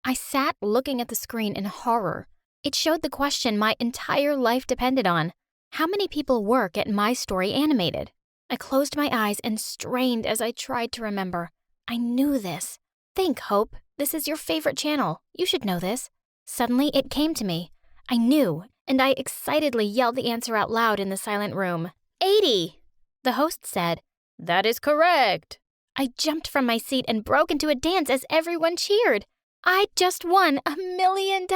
I sat looking at the screen in horror. It showed the question my entire life depended on. How many people work at My Story Animated? I closed my eyes and strained as I tried to remember. I knew this. Think, Hope. This is your favorite channel. You should know this. Suddenly, it came to me. I knew, and I excitedly yelled the answer out loud in the silent room. 80! The host said, "That is correct." I jumped from my seat and broke into a dance as everyone cheered. I just won $1 million.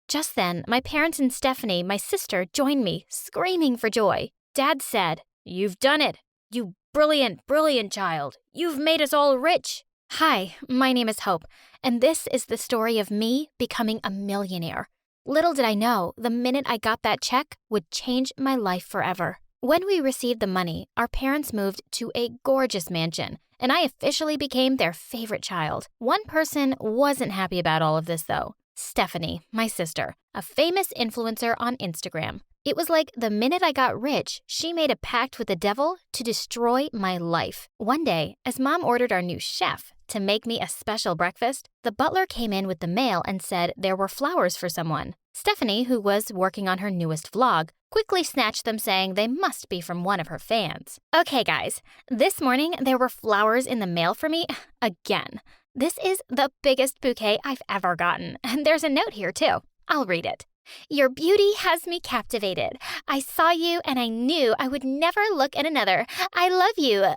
Just then, my parents and Stephanie, my sister, joined me, screaming for joy. Dad said, "You've done it. You brilliant, brilliant child. You've made us all rich." Hi, my name is Hope, and this is the story of me becoming a millionaire. Little did I know, the minute I got that check would change my life forever. When we received the money, our parents moved to a gorgeous mansion, and I officially became their favorite child. One person wasn't happy about all of this, though. Stephanie, my sister, a famous influencer on Instagram. It was like the minute I got rich, she made a pact with the devil to destroy my life. One day, as Mom ordered our new chef to make me a special breakfast, the butler came in with the mail and said there were flowers for someone. Stephanie, who was working on her newest vlog, quickly snatched them, saying they must be from one of her fans. Okay, guys, this morning there were flowers in the mail for me again. This is the biggest bouquet I've ever gotten, and there's a note here too. I'll read it. "Your beauty has me captivated. I saw you and I knew I would never look at another. I love you.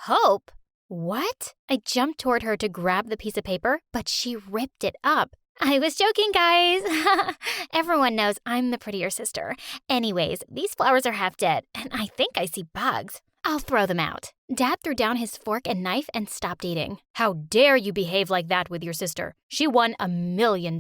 Hope." What? I jumped toward her to grab the piece of paper, but she ripped it up. I was joking, guys. Everyone knows I'm the prettier sister. Anyways, these flowers are half dead, and I think I see bugs. I'll throw them out. Dad threw down his fork and knife and stopped eating. How dare you behave like that with your sister? She won $1 million.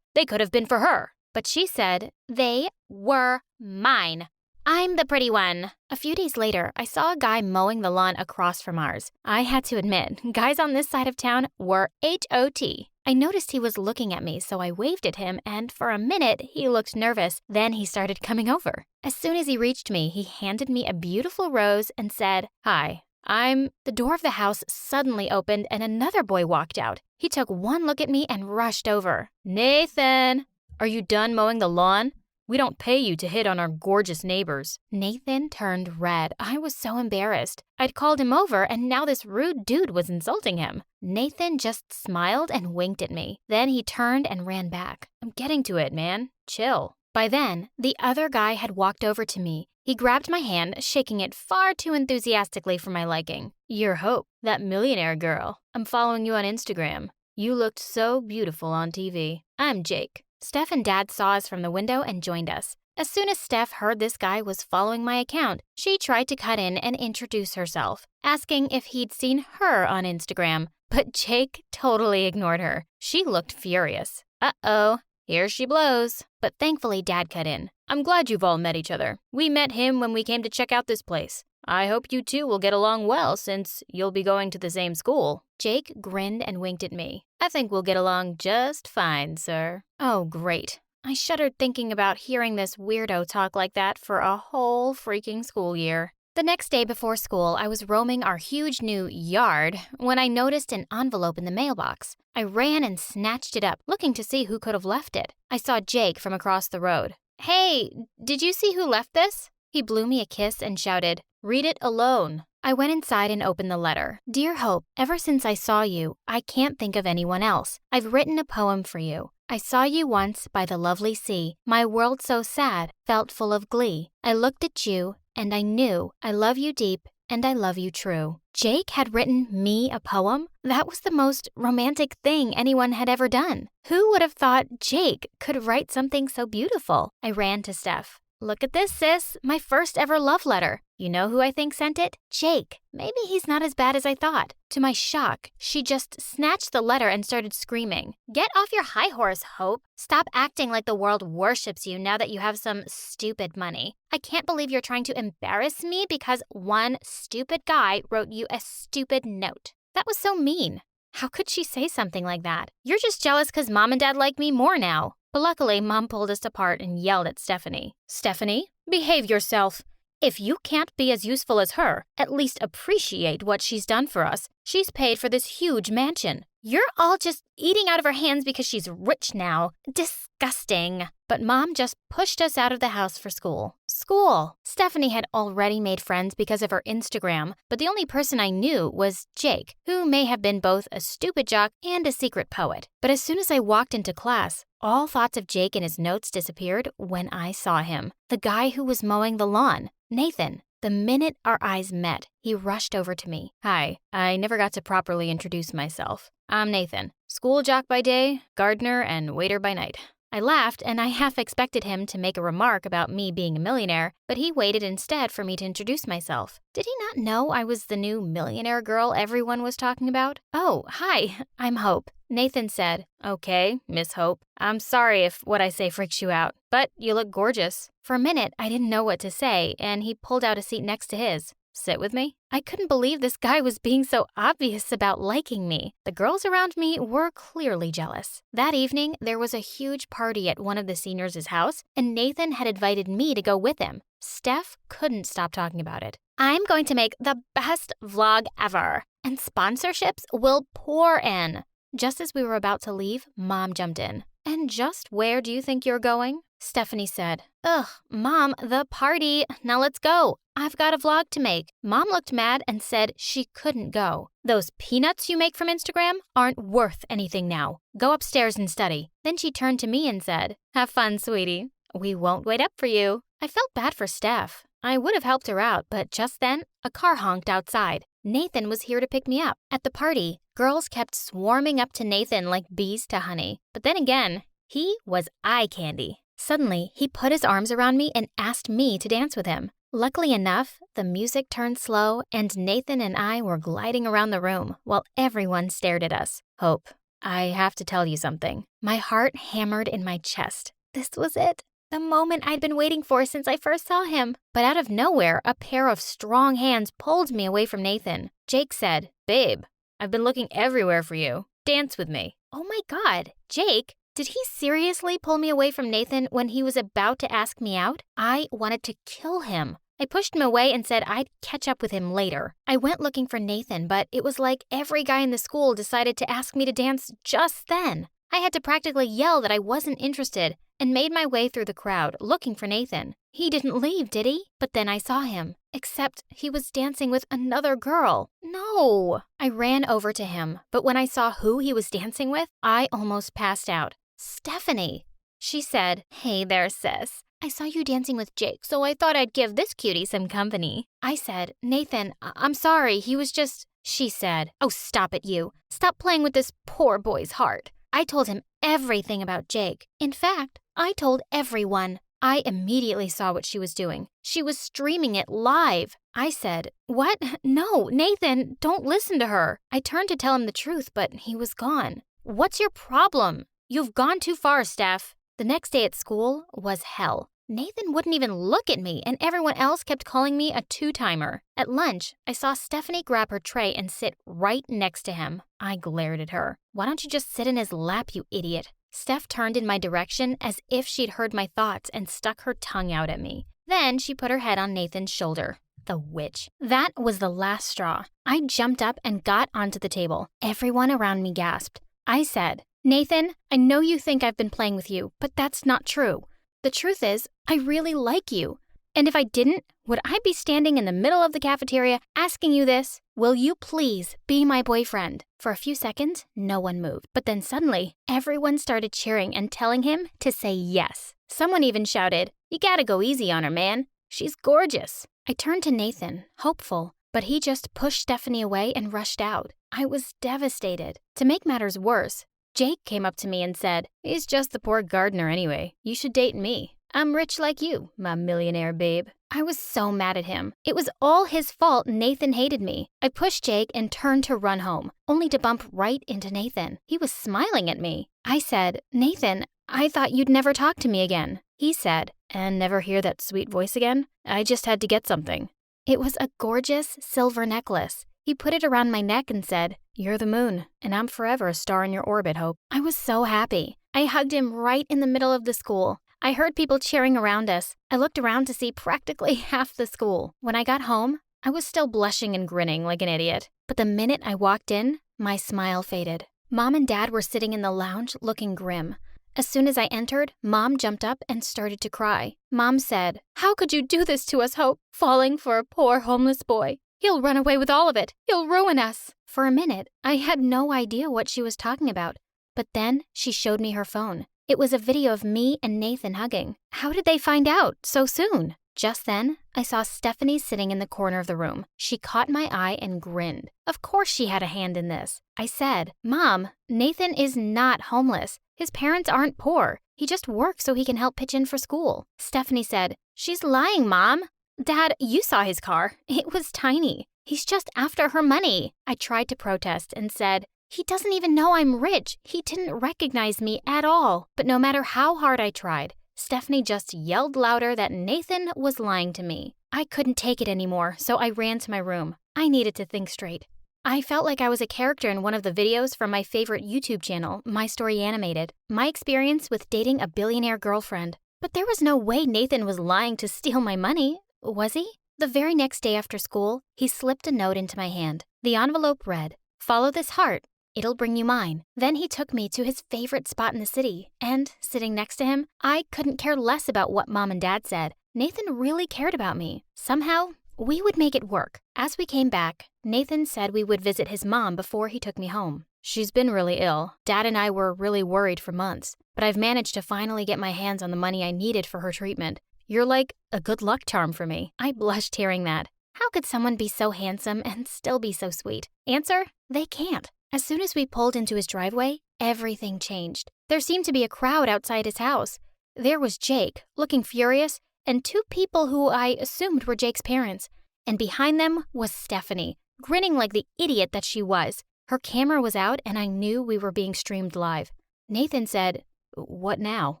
They could have been for her. But she said, they were mine. I'm the pretty one. A few days later, I saw a guy mowing the lawn across from ours. I had to admit, guys on this side of town were H.O.T. I noticed he was looking at me, so I waved at him, and for a minute, he looked nervous. Then he started coming over. As soon as he reached me, he handed me a beautiful rose and said, "Hi, I'm..." The door of the house suddenly opened and another boy walked out. He took one look at me and rushed over. "Nathan, are you done mowing the lawn? We don't pay you to hit on our gorgeous neighbors." Nathan turned red. I was so embarrassed. I'd called him over, and now this rude dude was insulting him. Nathan just smiled and winked at me. Then he turned and ran back. "I'm getting to it, man. Chill." By then, the other guy had walked over to me. He grabbed my hand, shaking it far too enthusiastically for my liking. "You're Hope, that millionaire girl. I'm following you on Instagram. You looked so beautiful on TV. I'm Jake." Steph and Dad saw us from the window and joined us. As soon as Steph heard this guy was following my account, she tried to cut in and introduce herself, asking if he'd seen her on Instagram. But Jake totally ignored her. She looked furious. Uh-oh, here she blows. But thankfully, Dad cut in. "I'm glad you've all met each other. We met him when we came to check out this place. I hope you two will get along well since you'll be going to the same school." Jake grinned and winked at me. "I think we'll get along just fine, sir." Oh, great. I shuddered thinking about hearing this weirdo talk like that for a whole freaking school year. The next day before school, I was roaming our huge new yard when I noticed an envelope in the mailbox. I ran and snatched it up, looking to see who could have left it. I saw Jake from across the road. "Hey, did you see who left this?" He blew me a kiss and shouted, "Read it alone." I went inside and opened the letter. "Dear Hope, ever since I saw you, I can't think of anyone else. I've written a poem for you. I saw you once by the lovely sea. My world so sad, felt full of glee. I looked at you, and I knew I love you deep, and I love you true." Jake had written me a poem? That was the most romantic thing anyone had ever done. Who would have thought Jake could write something so beautiful? I ran to Steph. "Look at this, sis. My first ever love letter. You know who I think sent it? Jake. Maybe he's not as bad as I thought." To my shock, she just snatched the letter and started screaming. "Get off your high horse, Hope. Stop acting like the world worships you now that you have some stupid money. I can't believe you're trying to embarrass me because one stupid guy wrote you a stupid note." That was so mean. How could she say something like that? "You're just jealous because Mom and Dad like me more now." But luckily, Mom pulled us apart and yelled at Stephanie. "Stephanie, behave yourself. If you can't be as useful as her, at least appreciate what she's done for us. She's paid for this huge mansion. You're all just eating out of her hands because she's rich now. Disgusting. But Mom just pushed us out of the house for school. School. Stephanie had already made friends because of her Instagram, but the only person I knew was Jake, who may have been both a stupid jock and a secret poet. But as soon as I walked into class, all thoughts of Jake and his notes disappeared when I saw him. The guy who was mowing the lawn, Nathan. The minute our eyes met, he rushed over to me. Hi, I never got to properly introduce myself. I'm Nathan, school jock by day, gardener, and waiter by night. I laughed, and I half expected him to make a remark about me being a millionaire, but he waited instead for me to introduce myself. Did he not know I was the new millionaire girl everyone was talking about? Oh, hi, I'm Hope. Nathan said, Okay, Miss Hope. I'm sorry if what I say freaks you out, but you look gorgeous. For a minute, I didn't know what to say, and he pulled out a seat next to his. Sit with me? I couldn't believe this guy was being so obvious about liking me. The girls around me were clearly jealous. That evening, there was a huge party at one of the seniors' house, and Nathan had invited me to go with him. Steph couldn't stop talking about it. I'm going to make the best vlog ever, and sponsorships will pour in. Just as we were about to leave, Mom jumped in. And just where do you think you're going? Stephanie said, Ugh, Mom, the party. Now let's go. I've got a vlog to make. Mom looked mad and said she couldn't go. Those peanuts you make from Instagram aren't worth anything now. Go upstairs and study. Then she turned to me and said, Have fun, sweetie. We won't wait up for you. I felt bad for Steph. I would have helped her out, but just then, a car honked outside. Nathan was here to pick me up. At the party, girls kept swarming up to Nathan like bees to honey. But then again, he was eye candy. Suddenly, he put his arms around me and asked me to dance with him. Luckily enough, the music turned slow and Nathan and I were gliding around the room while everyone stared at us. Hope, I have to tell you something. My heart hammered in my chest. This was it. The moment I'd been waiting for since I first saw him. But out of nowhere, a pair of strong hands pulled me away from Nathan. Jake said, Babe, I've been looking everywhere for you. Dance with me. Oh my God, Jake? Did he seriously pull me away from Nathan when he was about to ask me out? I wanted to kill him. I pushed him away and said I'd catch up with him later. I went looking for Nathan, but it was like every guy in the school decided to ask me to dance just then. I had to practically yell that I wasn't interested and made my way through the crowd looking for Nathan. He didn't leave, did he? But then I saw him. Except he was dancing with another girl. No! I ran over to him, but when I saw who he was dancing with, I almost passed out. Stephanie. She said, Hey there, sis. I saw you dancing with Jake, so I thought I'd give this cutie some company. I said, Nathan, I'm sorry, he was just... She said, Oh, stop it, you. Stop playing with this poor boy's heart. I told him everything about Jake. In fact, I told everyone. I immediately saw what she was doing. She was streaming it live. I said, What? No, Nathan, don't listen to her. I turned to tell him the truth, but he was gone. What's your problem? You've gone too far, Steph. The next day at school was hell. Nathan wouldn't even look at me, and everyone else kept calling me a two-timer. At lunch, I saw Stephanie grab her tray and sit right next to him. I glared at her. Why don't you just sit in his lap, you idiot? Steph turned in my direction as if she'd heard my thoughts and stuck her tongue out at me. Then she put her head on Nathan's shoulder. The witch. That was the last straw. I jumped up and got onto the table. Everyone around me gasped. I said, Nathan, I know you think I've been playing with you, but that's not true. The truth is, I really like you. And if I didn't, would I be standing in the middle of the cafeteria asking you this? Will you please be my boyfriend? For a few seconds, no one moved. But then suddenly, everyone started cheering and telling him to say yes. Someone even shouted, You gotta go easy on her, man. She's gorgeous. I turned to Nathan, hopeful, but he just pushed Stephanie away and rushed out. I was devastated. To make matters worse, Jake came up to me and said, He's just the poor gardener anyway. You should date me. I'm rich like you, my millionaire babe. I was so mad at him. It was all his fault Nathan hated me. I pushed Jake and turned to run home, only to bump right into Nathan. He was smiling at me. I said, Nathan, I thought you'd never talk to me again. He said, And never hear that sweet voice again? I just had to get something. It was a gorgeous silver necklace. He put it around my neck and said, You're the moon, and I'm forever a star in your orbit, Hope. I was so happy. I hugged him right in the middle of the school. I heard people cheering around us. I looked around to see practically half the school. When I got home, I was still blushing and grinning like an idiot. But the minute I walked in, my smile faded. Mom and Dad were sitting in the lounge looking grim. As soon as I entered, Mom jumped up and started to cry. Mom said, "How could you do this to us, Hope? Falling for a poor homeless boy. He'll run away with all of it. He'll ruin us." For a minute, I had no idea what she was talking about. But then she showed me her phone. It was a video of me and Nathan hugging. How did they find out so soon? Just then, I saw Stephanie sitting in the corner of the room. She caught my eye and grinned. Of course she had a hand in this. I said, "Mom, Nathan is not homeless. His parents aren't poor. He just works so he can help pitch in for school." Stephanie said, "She's lying, Mom. Dad, you saw his car. It was tiny. He's just after her money." I tried to protest and said, "He doesn't even know I'm rich. He didn't recognize me at all." But no matter how hard I tried, Stephanie just yelled louder that Nathan was lying to me. I couldn't take it anymore, so I ran to my room. I needed to think straight. I felt like I was a character in one of the videos from my favorite YouTube channel, My Story Animated. My experience with dating a billionaire girlfriend. But there was no way Nathan was lying to steal my money, was he? The very next day after school, he slipped a note into my hand. The envelope read, "Follow this heart. It'll bring you mine." Then he took me to his favorite spot in the city, and sitting next to him, I couldn't care less about what Mom and Dad said. Nathan really cared about me. Somehow, we would make it work. As we came back, Nathan said we would visit his mom before he took me home. "She's been really ill. Dad and I were really worried for months, but I've managed to finally get my hands on the money I needed for her treatment. You're like a good luck charm for me." I blushed hearing that. How could someone be so handsome and still be so sweet? Answer, they can't. As soon as we pulled into his driveway, everything changed. There seemed to be a crowd outside his house. There was Jake, looking furious, and two people who I assumed were Jake's parents. And behind them was Stephanie, grinning like the idiot that she was. Her camera was out, and I knew we were being streamed live. Nathan said, "What now?"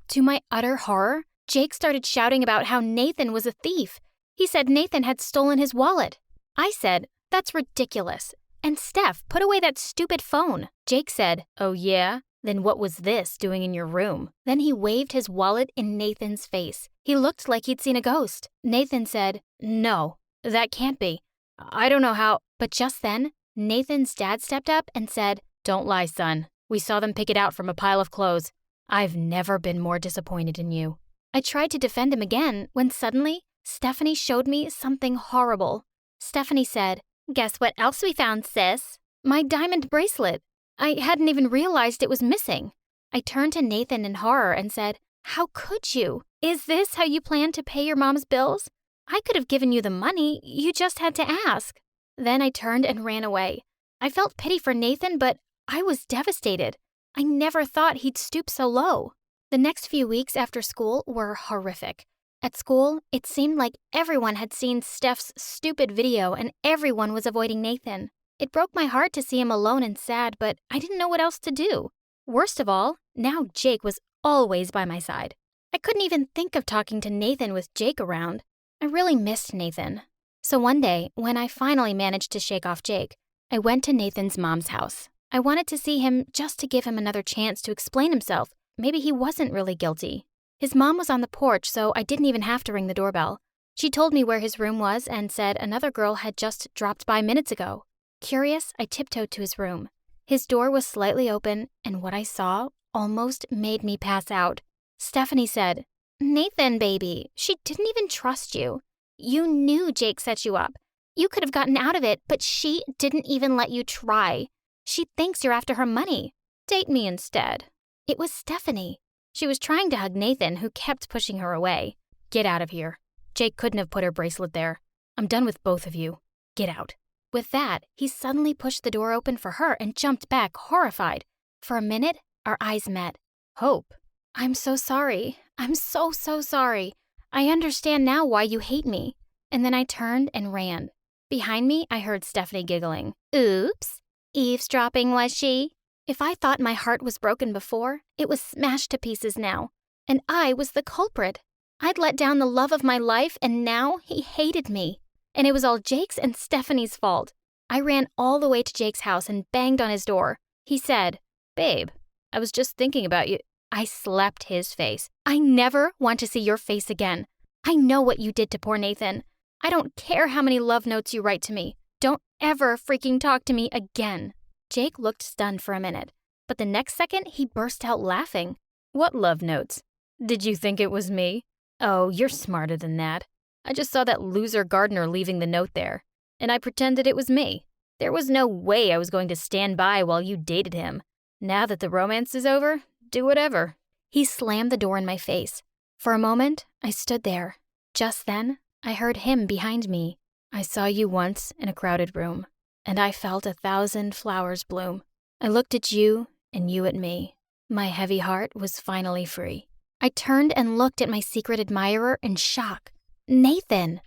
To my utter horror, Jake started shouting about how Nathan was a thief. He said Nathan had stolen his wallet. I said, "That's ridiculous. And Steph, put away that stupid phone." Jake said, "Oh yeah? Then what was this doing in your room?" Then he waved his wallet in Nathan's face. He looked like he'd seen a ghost. Nathan said, "No, that can't be. I don't know how." But just then, Nathan's dad stepped up and said, "Don't lie, son. We saw them pick it out from a pile of clothes. I've never been more disappointed in you." I tried to defend him again when suddenly Stephanie showed me something horrible. Stephanie said, "Guess what else we found, sis? My diamond bracelet. I hadn't even realized it was missing." I turned to Nathan in horror and said, "How could you? Is this how you plan to pay your mom's bills? I could have given you the money. You just had to ask." Then I turned and ran away. I felt pity for Nathan, but I was devastated. I never thought he'd stoop so low. The next few weeks after school were horrific. At school, it seemed like everyone had seen Steph's stupid video and everyone was avoiding Nathan. It broke my heart to see him alone and sad, but I didn't know what else to do. Worst of all, now Jake was always by my side. I couldn't even think of talking to Nathan with Jake around. I really missed Nathan. So one day, when I finally managed to shake off Jake, I went to Nathan's mom's house. I wanted to see him just to give him another chance to explain himself. Maybe he wasn't really guilty. His mom was on the porch, so I didn't even have to ring the doorbell. She told me where his room was and said another girl had just dropped by minutes ago. Curious, I tiptoed to his room. His door was slightly open, and what I saw almost made me pass out. Stephanie said, "Nathan, baby, she didn't even trust you. You knew Jake set you up. You could have gotten out of it, but she didn't even let you try. She thinks you're after her money. Date me instead." It was Stephanie. She was trying to hug Nathan, who kept pushing her away. "Get out of here. Jake couldn't have put her bracelet there. I'm done with both of you. Get out." With that, he suddenly pushed the door open for her and jumped back, horrified. For a minute, our eyes met. "Hope, I'm so sorry. I'm so sorry. I understand now why you hate me." And then I turned and ran. Behind me, I heard Stephanie giggling. "Oops. Eavesdropping, was she?" If I thought my heart was broken before, it was smashed to pieces now. And I was the culprit. I'd let down the love of my life, and now he hated me. And it was all Jake's and Stephanie's fault. I ran all the way to Jake's house and banged on his door. He said, "Babe, I was just thinking about you." I slapped his face. "I never want to see your face again. I know what you did to poor Nathan. I don't care how many love notes you write to me. Don't ever freaking talk to me again." Jake looked stunned for a minute, but the next second he burst out laughing. What love notes? Did you think it was me? Oh, you're smarter than that. I just saw that loser gardener leaving the note there, and I pretended it was me. There was no way I was going to stand by while you dated him. Now that the romance is over, do whatever. He slammed the door in my face. For a moment, I stood there. Just then, I heard him behind me. I saw you once in a crowded room, and I felt 1,000 flowers bloom. I looked at you, and you at me. My heavy heart was finally free. I turned and looked at my secret admirer in shock. Nathan!